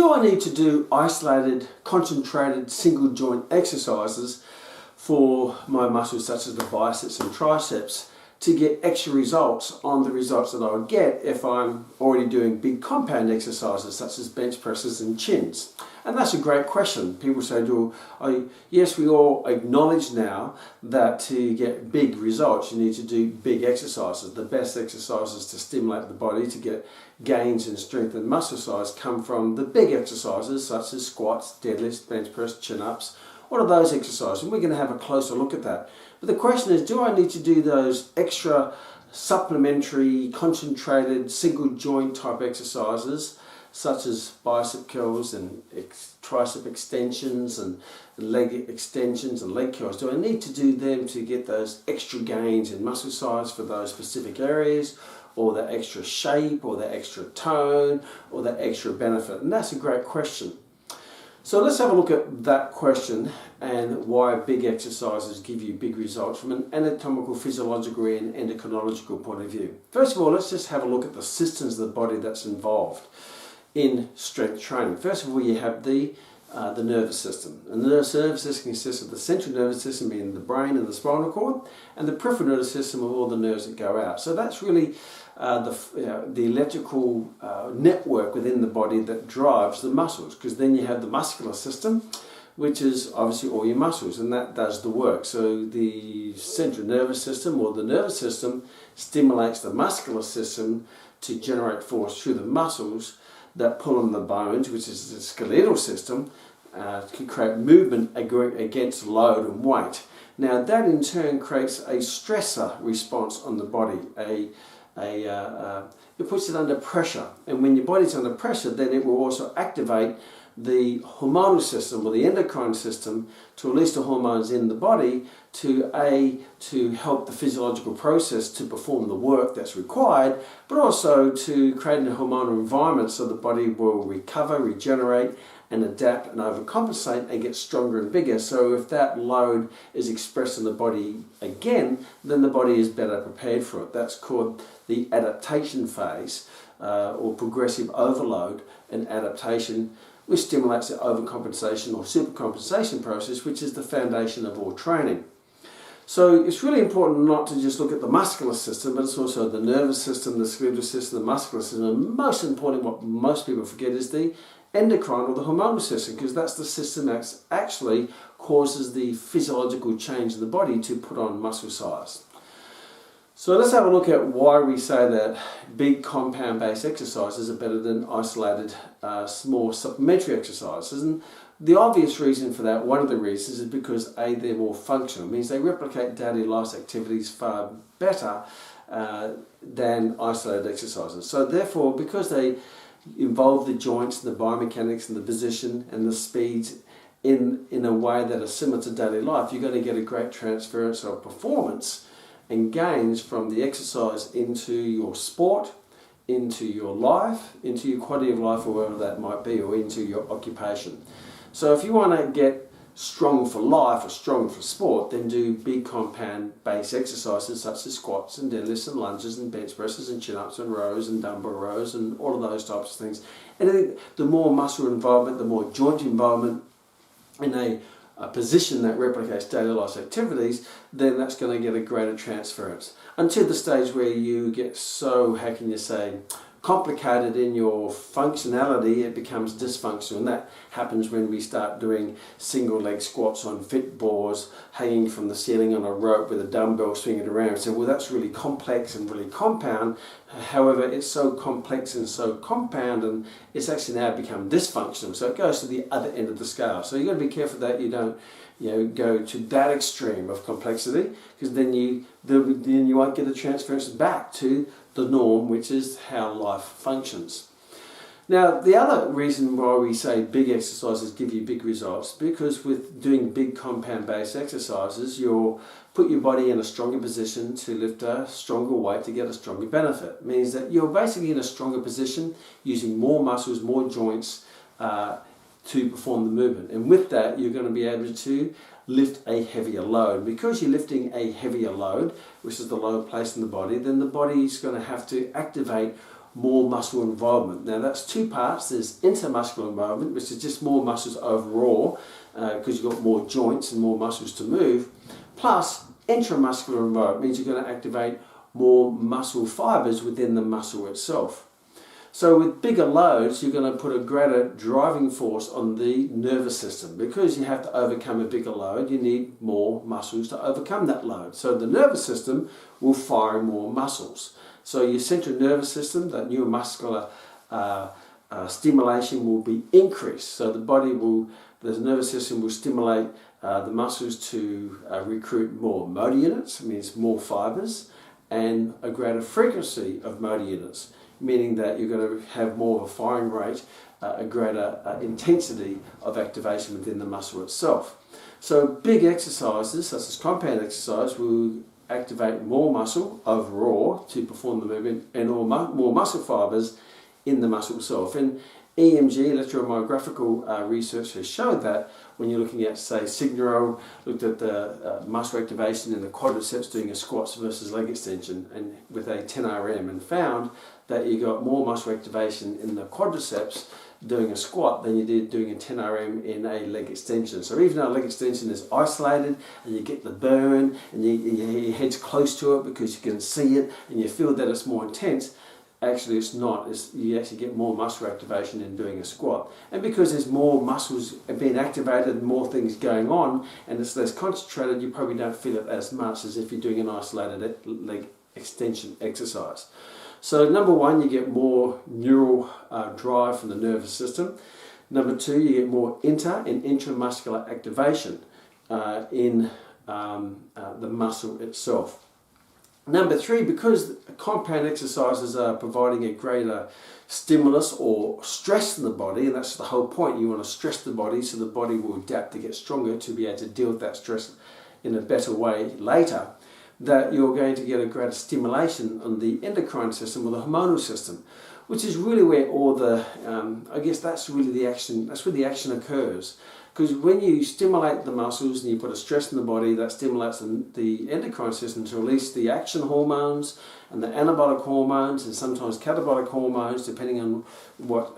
Do I need to do isolated, concentrated, single joint exercises for my muscles such as the biceps and triceps to get extra results on the results that I would get if I'm already doing big compound exercises such as bench presses and chins? And that's a great question. People say, yes, we all acknowledge now that to get big results you need to do big exercises. The best exercises to stimulate the body to get gains in strength and muscle size come from the big exercises such as squats, deadlifts, bench press, chin-ups. What are those exercises? And we're going to have a closer look at that. But the question is, do I need to do those extra supplementary, concentrated, single joint type exercises such as bicep curls and tricep extensions and leg extensions and leg curls? Do I need to do them to get those extra gains in muscle size for those specific areas, or the extra shape, or the extra tone, or the extra benefit? And that's a great question. So let's have a look at that question and why big exercises give you big results from an anatomical, physiological and endocrinological point of view. First of all, let's just have a look at the systems of the body that's involved in strength training. First of all, you have the nervous system. And the nervous system consists of the central nervous system, being the brain and the spinal cord, and the peripheral nervous system of all the nerves that go out. So that's really the electrical network within the body that drives the muscles, because then you have the muscular system, which is obviously all your muscles, and that does the work. So the central nervous system, or the nervous system, stimulates the muscular system to generate force through the muscles that pull on the bones, which is the skeletal system, to create movement against load and weight. Now that in turn creates a stressor response on the body. It puts it under pressure, and when your body's under pressure, then it will also activate the hormonal system or the endocrine system to release the hormones in the body to help the physiological process to perform the work that's required, but also to create a hormonal environment so the body will recover, regenerate and adapt and overcompensate and get stronger and bigger. So if that load is expressed in the body again, then the body is better prepared for it. That's called the adaptation phase, or progressive overload and adaptation, which stimulates the overcompensation or supercompensation process, which is the foundation of all training. So it's really important not to just look at the muscular system, but it's also the nervous system, the skeletal system, the muscular system, and most important, what most people forget, is the endocrine or the hormonal system, because that's the system that actually causes the physiological change in the body to put on muscle size. So let's have a look at why we say that big compound-based exercises are better than isolated, small supplementary exercises. And the obvious reason for that, one of the reasons, is because A, they're more functional. It means they replicate daily life activities far better than isolated exercises. So therefore, because they involve the joints and the biomechanics and the position and the speeds in a way that are similar to daily life, you're going to get a great transference of performance and gains from the exercise into your sport, into your life, into your quality of life, or whatever that might be, or into your occupation. So if you want to get strong for life or strong for sport, then do big compound based exercises such as squats and deadlifts and lunges and bench presses and chin-ups and rows and dumbbell rows and all of those types of things. And I think the more muscle involvement, the more joint involvement in a position that replicates daily life activities, then that's going to get a greater transference. Until the stage where you get so, how can you say, complicated in your functionality, it becomes dysfunctional. And that happens when we start doing single leg squats on fit boards, hanging from the ceiling on a rope with a dumbbell swinging around. So, well, that's really complex and really compound. However, it's so complex and so compound, and it's actually now become dysfunctional. So it goes to the other end of the scale. So you've got to be careful that you don't go to that extreme of complexity, because then you won't get the transference back to the norm, which is how life functions. Now, the other reason why we say big exercises give you big results, because with doing big compound-based exercises, you'll put your body in a stronger position to lift a stronger weight to get a stronger benefit. It means that you're basically in a stronger position, using more muscles, more joints to perform the movement. And with that, you're going to be able to lift a heavier load. Because you're lifting a heavier load, which is the lower place in the body, then the body is going to have to activate more muscle involvement. Now that's two parts. There's intermuscular involvement, which is just more muscles overall, because you've got more joints and more muscles to move, plus intramuscular involvement means you're going to activate more muscle fibers within the muscle itself. So with bigger loads, you're going to put a greater driving force on the nervous system. Because you have to overcome a bigger load, you need more muscles to overcome that load. So the nervous system will fire more muscles. So your central nervous system, that neuromuscular stimulation will be increased. So the nervous system will stimulate the muscles to recruit more motor units, it means more fibers, and a greater frequency of motor units, meaning that you're going to have more of a firing rate, a greater intensity of activation within the muscle itself. So big exercises, such as compound exercise, will activate more muscle overall to perform the movement, and more muscle fibers in the muscle itself. And EMG, electromyographical research has showed that when you're looking at, say, Signoro looked at the muscle activation in the quadriceps doing a squats versus leg extension and with a 10 RM, and found that you got more muscle activation in the quadriceps doing a squat than you did doing a 10 RM in a leg extension. So even though a leg extension is isolated and you get the burn and your head's close to it because you can see it and you feel that it's more intense, actually it's not. You actually get more muscle activation in doing a squat. And because there's more muscles being activated, more things going on, and it's less concentrated, you probably don't feel it as much as if you're doing an isolated leg extension exercise. So number one, you get more neural drive from the nervous system. Number two, you get more inter and intramuscular activation in the muscle itself. Number three, because compound exercises are providing a greater stimulus or stress in the body, and that's the whole point, you want to stress the body so the body will adapt to get stronger to be able to deal with that stress in a better way later, that you're going to get a greater stimulation on the endocrine system or the hormonal system, which is really where all the, I guess that's really the action, that's where the action occurs. Because when you stimulate the muscles and you put a stress in the body, that stimulates the endocrine system to release the action hormones and the anabolic hormones and sometimes catabolic hormones, depending on what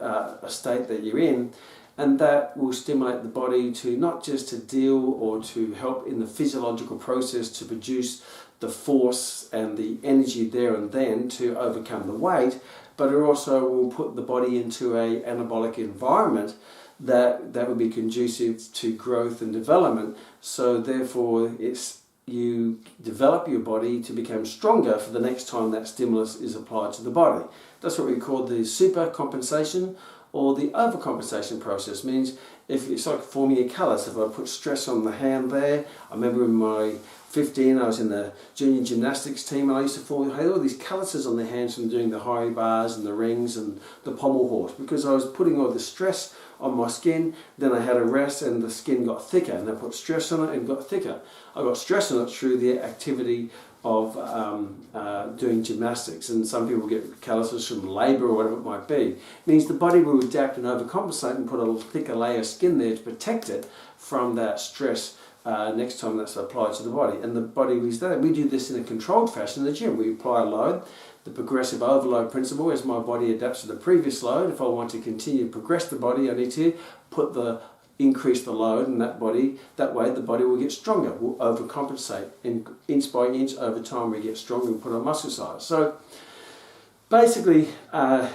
state that you're in. And that will stimulate the body to not just to deal or to help in the physiological process to produce the force and the energy there and then to overcome the weight, but it also will put the body into an anabolic environment that will be conducive to growth and development. So therefore you develop your body to become stronger for the next time that stimulus is applied to the body. That's what we call the supercompensation or the overcompensation process. Means if it's like forming a callus. If I put stress on the hand there, I remember in my 15 I was in the junior gymnastics team and I used to form all these calluses on the hands from doing the high bars and the rings and the pommel horse, because I was putting all the stress on my skin. Then I had a rest and the skin got thicker, and I put stress on it and got thicker. I got stress on it through the activity of doing gymnastics, and some people get calluses from labour or whatever it might be. It means the body will adapt and overcompensate and put a thicker layer of skin there to protect it from that stress next time that's applied to the body. And the body is that. We do this in a controlled fashion in the gym. We apply a load, the progressive overload principle, as my body adapts to the previous load. If I want to continue to progress the body, I need to increase the load in that body. That way the body will get stronger, will overcompensate, and inch by inch over time we get stronger and put on muscle size. So basically what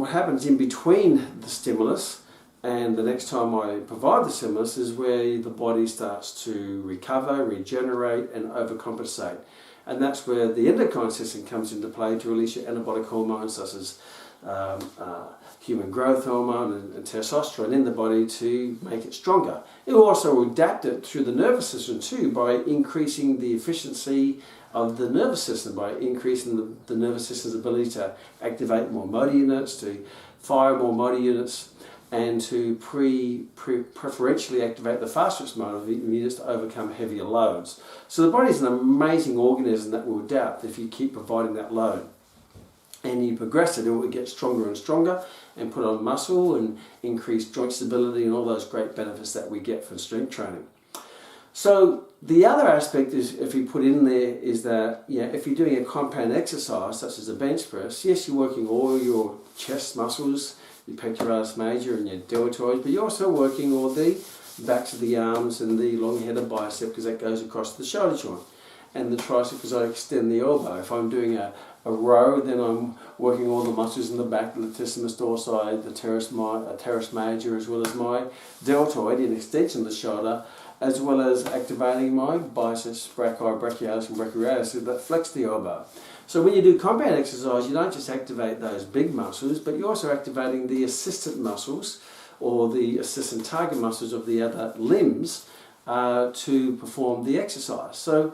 happens in between the stimulus and the next time I provide the stimulus is where the body starts to recover, regenerate and overcompensate. And that's where the endocrine system comes into play to release your anabolic hormones such as human growth hormone and testosterone in the body to make it stronger. It will also adapt it through the nervous system too by increasing the efficiency of the nervous system, by increasing the nervous system's ability to activate more motor units, to fire more motor units, and to preferentially activate the fast-twitch motor units to overcome heavier loads. So the body is an amazing organism that will adapt if you keep providing that load. And you progress it will get stronger and stronger and put on muscle and increase joint stability and all those great benefits that we get from strength training. So the other aspect is, if you put in there, is that if you're doing a compound exercise such as a bench press, yes, you're working all your chest muscles, your pectoralis major and your deltoids, but you're also working all the backs of the arms and the long-headed bicep, because that goes across the shoulder joint, and the tricep because I extend the elbow. If I'm doing a row, then I'm working all the muscles in the back, the latissimus dorsi, the teres major, as well as my deltoid in extension of the shoulder, as well as activating my biceps, brachii, brachialis and brachioradius that flex the elbow. So when you do compound exercise, you don't just activate those big muscles, but you're also activating the assistant muscles or the assistant target muscles of the other limbs to perform the exercise. So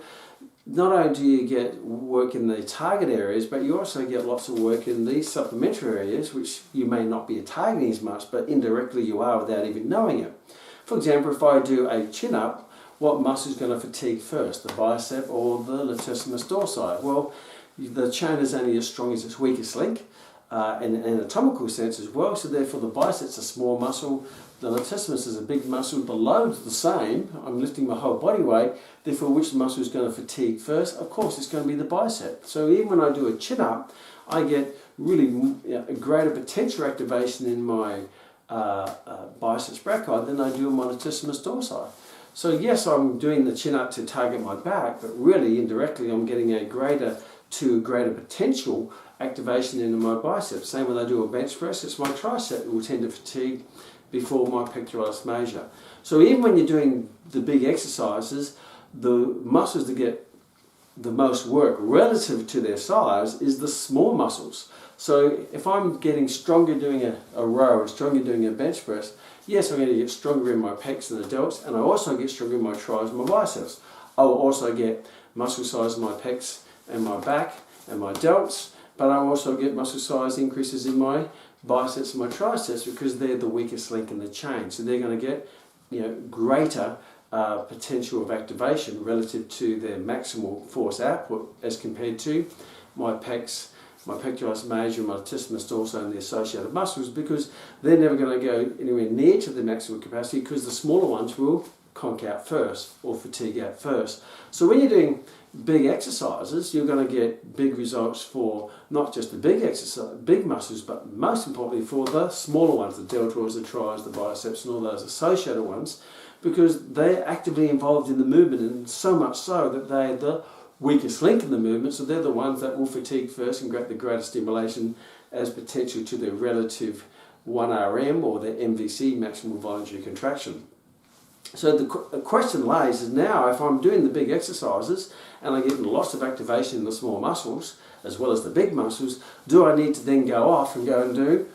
not only do you get work in the target areas, but you also get lots of work in the supplementary areas, which you may not be targeting as much, but indirectly you are without even knowing it. For example, if I do a chin-up, what muscle is going to fatigue first, the bicep or the latissimus dorsi? Well, the chain is only as strong as its weakest link, in an anatomical sense as well, so therefore the bicep's a small muscle, the latissimus is a big muscle, the load's the same, I'm lifting my whole body weight, therefore which muscle is going to fatigue first? Of course it's going to be the bicep. So even when I do a chin-up, I get really a greater potential activation in my biceps brachii than I do in my latissimus dorsi. So yes, I'm doing the chin-up to target my back, but really indirectly I'm getting a greater potential activation into my biceps. Same when I do a bench press, it's my tricep that will tend to fatigue before my pectoralis major. So even when you're doing the big exercises, the muscles that get the most work relative to their size is the small muscles. So if I'm getting stronger doing a row or stronger doing a bench press, yes, I'm going to get stronger in my pecs and the delts, and I also get stronger in my tris and my biceps. I will also get muscle size in my pecs and my back and my delts, but I also get muscle size increases in my biceps and my triceps because they're the weakest link in the chain. So they're going to get greater potential of activation relative to their maximal force output as compared to my pecs, my pectoralis major, my latissimus dorsi and the associated muscles, because they're never going to go anywhere near to the maximum capacity because the smaller ones will conk out first or fatigue out first. So when you're doing big exercises, you're going to get big results for not just the big muscles, but most importantly for the smaller ones, the deltoids, the tris, the biceps and all those associated ones, because they're actively involved in the movement, and so much so that they're the weakest link in the movement, so they're the ones that will fatigue first and get the greatest stimulation as potential to their relative 1RM or their MVC, maximum voluntary contraction. So the question lays is now, if I'm doing the big exercises and I'm getting lots of activation in the small muscles as well as the big muscles, do I need to then go off and go and do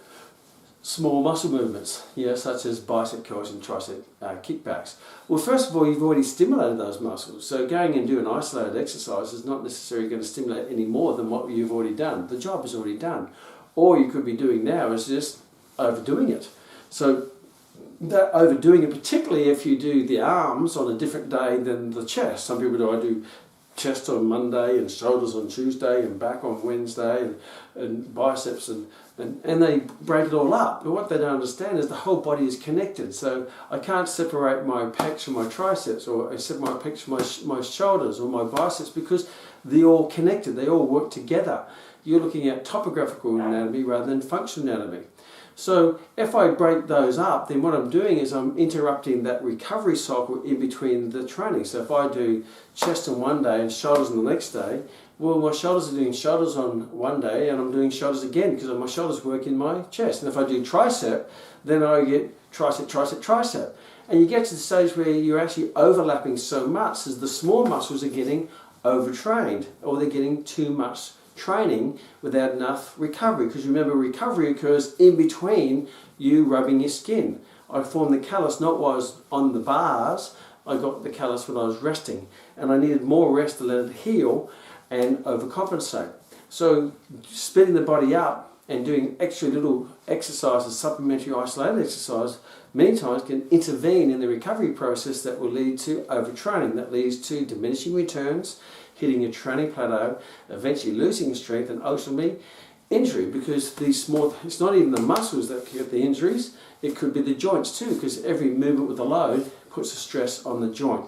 small muscle movements, such as bicep curls and tricep kickbacks? Well, first of all, you've already stimulated those muscles, so going and doing isolated exercise is not necessarily going to stimulate any more than what you've already done. The job is already done. All you could be doing now is just overdoing it. So that overdoing it, particularly if you do the arms on a different day than the chest. Some people do chest on Monday and shoulders on Tuesday and back on Wednesday and biceps and they break it all up. But what they don't understand is the whole body is connected. So I can't separate my pecs from my triceps, or I separate my pecs from my shoulders or my biceps, because they're all connected. They all work together. You're looking at topographical anatomy rather than functional anatomy. So if I break those up, then what I'm doing is I'm interrupting that recovery cycle in between the training. So if I do chest on one day and shoulders on the next day, well, my shoulders are doing shoulders on one day and I'm doing shoulders again because my shoulders work in my chest. And if I do tricep, then I get tricep, tricep, tricep. And you get to the stage where you're actually overlapping so much as the small muscles are getting overtrained, or they're getting too much training without enough recovery, because remember, recovery occurs in between you rubbing your skin. I formed the callus not while I was on the bars, I got the callus when I was resting, and I needed more rest to let it heal and overcompensate. So splitting the body up and doing extra little exercises, supplementary isolated exercise, many times can intervene in the recovery process that will lead to overtraining, that leads to diminishing returns, hitting a training plateau, eventually losing strength, and ultimately injury, because it's not even the muscles that get the injuries, it could be the joints too, because every movement with the load puts a stress on the joint.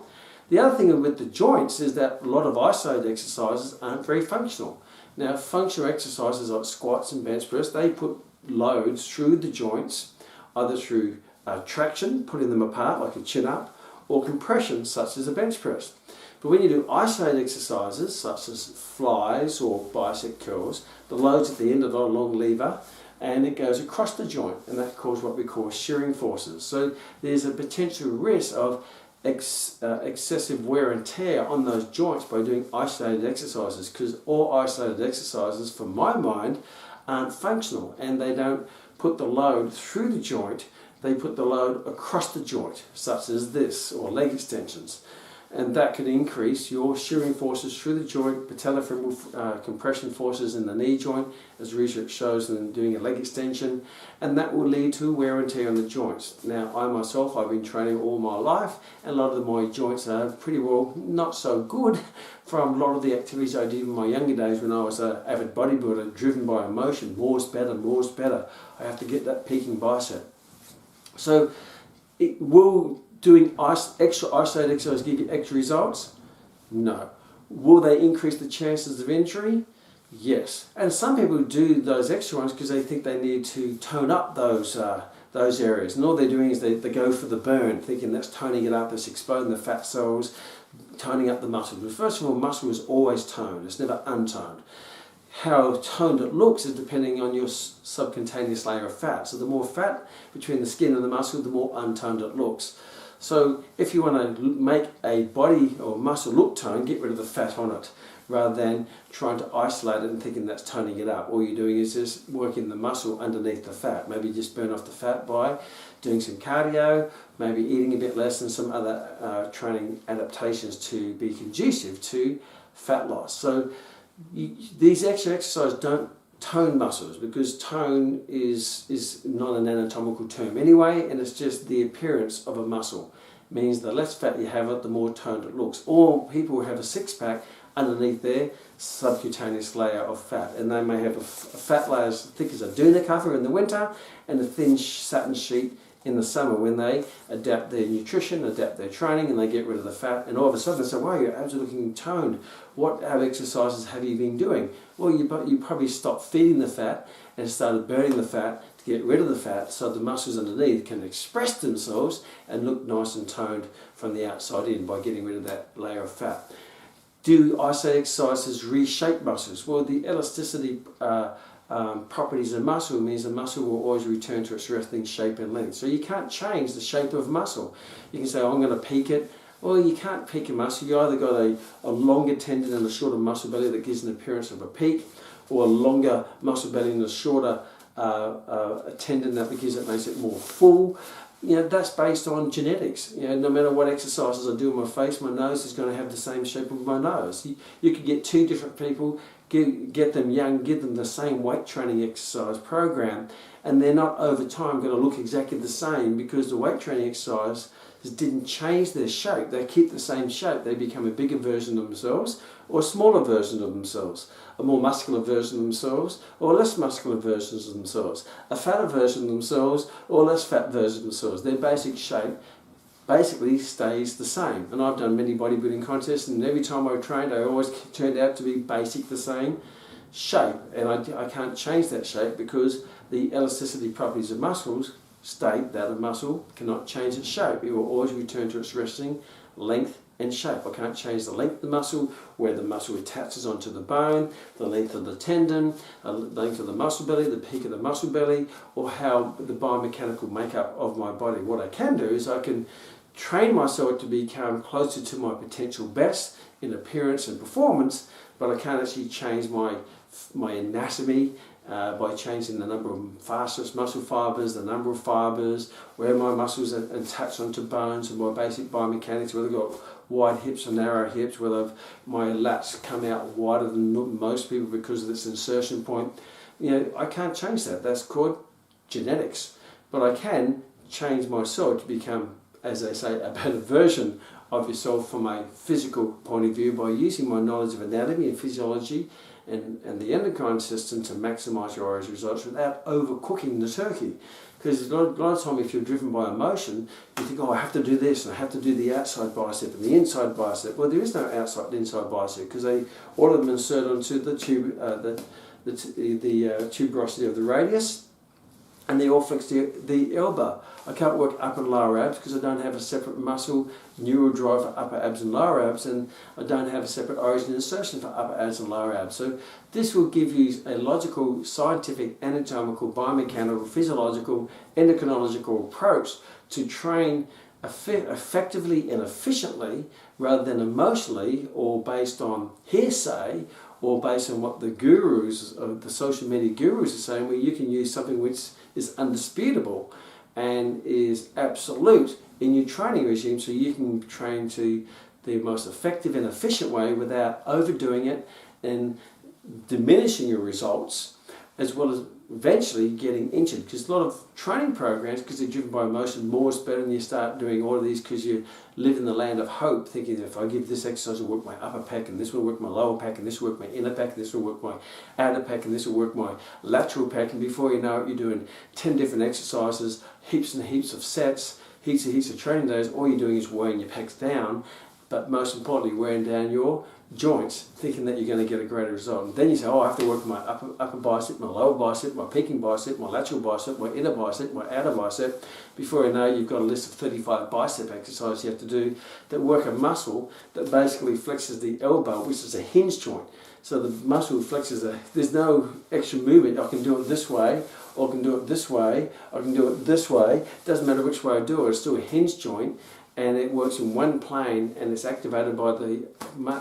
The other thing with the joints is that a lot of isolated exercises aren't very functional. Now, functional exercises like squats and bench press, they put loads through the joints, either through traction, putting them apart like a chin-up, or compression, such as a bench press. But when you do isolated exercises, such as flies or bicep curls, the load's at the end of a long lever, and it goes across the joint, and that causes what we call shearing forces. So there's a potential risk of excessive wear and tear on those joints by doing isolated exercises, because all isolated exercises, from my mind, aren't functional, and they don't put the load through the joint, they put the load across the joint, such as this, or leg extensions. And that could increase your shearing forces through the joint, patellofemoral compression forces in the knee joint, as research shows in doing a leg extension, and that will lead to wear and tear on the joints. Now, I myself, I've been training all my life, and a lot of my joints are pretty well not so good from a lot of the activities I did in my younger days when I was an avid bodybuilder, driven by emotion. More's better, more's better. I have to get that peaking bicep. So, will doing extra isolated exercise give you extra results? No. Will they increase the chances of injury? Yes. And some people do those extra ones because they think they need to tone up those areas. And all they're doing is they go for the burn, thinking that's toning it up, it's exposing the fat cells, toning up the muscle. But first of all, muscle is always toned. It's never untoned. How toned it looks is depending on your subcutaneous layer of fat. So the more fat between the skin and the muscle, the more untoned it looks. So if you want to make a body or muscle look toned, get rid of the fat on it, rather than trying to isolate it and thinking that's toning it up. All you're doing is just working the muscle underneath the fat. Maybe just burn off the fat by doing some cardio, maybe eating a bit less, and some other training adaptations to be conducive to fat loss. So these extra exercises don't tone muscles, because tone is not an anatomical term anyway, and it's just the appearance of a muscle. It means the less fat you have it, the more toned it looks. Or people who have a six-pack underneath their subcutaneous layer of fat, and they may have a fat layer as thick as a doona cover in the winter and a thin satin sheet in the summer, when they adapt their nutrition, adapt their training, and they get rid of the fat, and all of a sudden they say, wow, your abs are looking toned. What exercises have you been doing? Well, you probably stopped feeding the fat and started burning the fat to get rid of the fat, so the muscles underneath can express themselves and look nice and toned from the outside in by getting rid of that layer of fat. Do isolated exercises reshape muscles? Well, the elasticity properties of muscle means the muscle will always return to its resting shape and length. So you can't change the shape of muscle. You can say, oh, I'm going to peak it. Well, you can't peak a muscle. You either got a longer tendon and a shorter muscle belly that gives an appearance of a peak, or a longer muscle belly and a shorter tendon that makes it more full. You know, that's based on genetics. You know, no matter what exercises I do on my face, my nose is going to have the same shape of my nose. You could get two different people, get them young, give them the same weight training exercise program, and they're not over time going to look exactly the same, because the weight training exercise didn't change their shape. They keep the same shape. They become a bigger version of themselves, or a smaller version of themselves, a more muscular version of themselves, or less muscular versions of themselves, a fatter version of themselves, or less fat version of themselves. Their basic shape basically stays the same. And I've done many bodybuilding contests, and every time I trained, I always turned out to be basic the same shape. And I can't change that shape, because the elasticity properties of muscles state that a muscle cannot change its shape. It will always return to its resting length and shape. I can't change the length of the muscle, where the muscle attaches onto the bone, the length of the tendon, the length of the muscle belly, the peak of the muscle belly, or how the biomechanical makeup of my body. What I can do is I can train myself to become closer to my potential best in appearance and performance, but I can't actually change my anatomy by changing the number of fastest muscle fibers, the number of fibers, where my muscles are attached onto bones, and my basic biomechanics, whether I've got wide hips or narrow hips, whether my lats come out wider than most people because of this insertion point. You know, I can't change that. That's called genetics. But I can change myself to become, as they say, a better version of yourself from a physical point of view, by using my knowledge of anatomy and physiology and the endocrine system to maximize your results without overcooking the turkey. Because a lot of time if you're driven by emotion, you think, oh, I have to do this and I have to do the outside bicep and the inside bicep. Well, there is no outside and inside bicep because all of them insert onto the tube, the tuberosity of the radius, and they all flex the elbow. I can't work upper and lower abs because I don't have a separate muscle neural drive for upper abs and lower abs, and I don't have a separate origin insertion for upper abs and lower abs. So this will give you a logical, scientific, anatomical, biomechanical, physiological, endocrinological approach to train effectively and efficiently rather than emotionally or based on hearsay or based on what the gurus, the social media gurus are saying, where you can use something which is undisputable and is absolute in your training regime, so you can train to the most effective and efficient way without overdoing it and diminishing your results, as well as eventually getting injured. Because a lot of training programs, because they're driven by emotion, more is better, and you start doing all of these because you live in the land of hope, thinking that if I give this exercise, it'll work my upper pec, and this will work my lower pec, and this will work my inner pec, and this will work my outer pec, and this will work my lateral pec, and before you know it, you're doing 10 different exercises, heaps and heaps of sets, heaps of training days. All you're doing is wearing your pecs down, but most importantly, wearing down your joints, thinking that you're going to get a greater result. And then you say, oh, I have to work my upper bicep, my lower bicep, my peaking bicep, my lateral bicep, my inner bicep, my outer bicep. Before you know, you've got a list of 35 bicep exercises you have to do that work a muscle that basically flexes the elbow, which is a hinge joint. So the muscle flexes, there's no extra movement. I can do it this way, or I can do it this way, I can do it this way. Doesn't matter which way I do it, it's still a hinge joint. And it works in one plane, and it's activated by the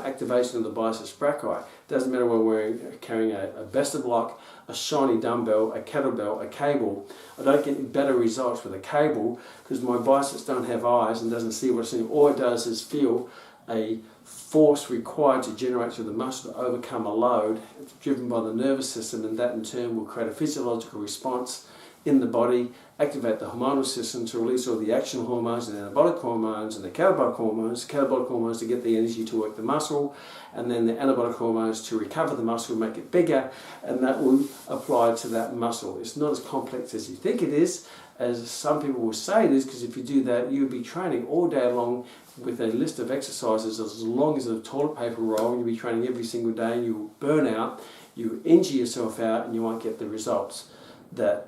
activation of the biceps brachii. Doesn't matter whether we're carrying a Besta block, a shiny dumbbell, a kettlebell, a cable. I don't get better results with a cable because my biceps don't have eyes and doesn't see what's in. All it does is feel a force required to generate through the muscle to overcome a load. It's driven by the nervous system, and that in turn will create a physiological response in the body, activate the hormonal system to release all the action hormones and anabolic hormones and the catabolic hormones to get the energy to work the muscle, and then the anabolic hormones to recover the muscle, make it bigger, and that will apply to that muscle. It's not as complex as you think it is, as some people will say it is, because if you do that, you'll be training all day long with a list of exercises as long as a toilet paper roll. You'll be training every single day, and you will burn out, you will injure yourself out, and you won't get the results that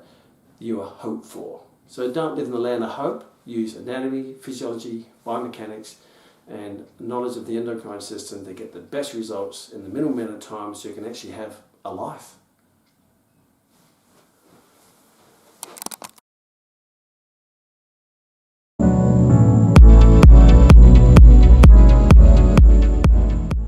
you are hoped for. So don't live in the land of hope. Use anatomy, physiology, biomechanics, and knowledge of the endocrine system to get the best results in the minimal amount of time so you can actually have a life.